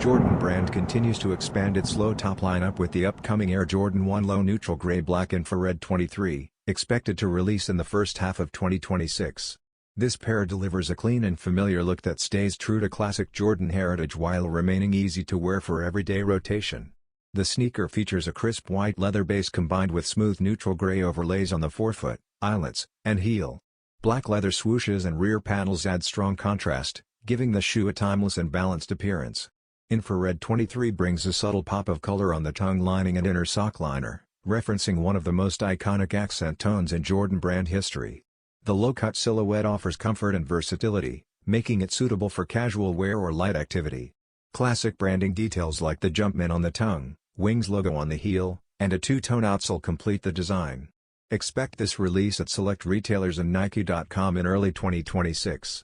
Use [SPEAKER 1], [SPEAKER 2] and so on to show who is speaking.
[SPEAKER 1] Jordan Brand continues to expand its low-top lineup with the upcoming Air Jordan 1 Low Neutral Gray Black Infrared 23, expected to release in the first half of 2026. This pair delivers a clean and familiar look that stays true to classic Jordan heritage while remaining easy to wear for everyday rotation. The sneaker features a crisp white leather base combined with smooth neutral gray overlays on the forefoot, eyelets, and heel. Black leather swooshes and rear panels add strong contrast, giving the shoe a timeless and balanced appearance. Infrared 23 brings a subtle pop of color on the tongue lining and inner sockliner, referencing one of the most iconic accent tones in Jordan Brand history. The low-cut silhouette offers comfort and versatility, making it suitable for casual wear or light activity. Classic branding details like the Jumpman on the tongue, Wings logo on the heel, and a two-tone outsole complete the design. Expect this release at select retailers and Nike.com in early 2026.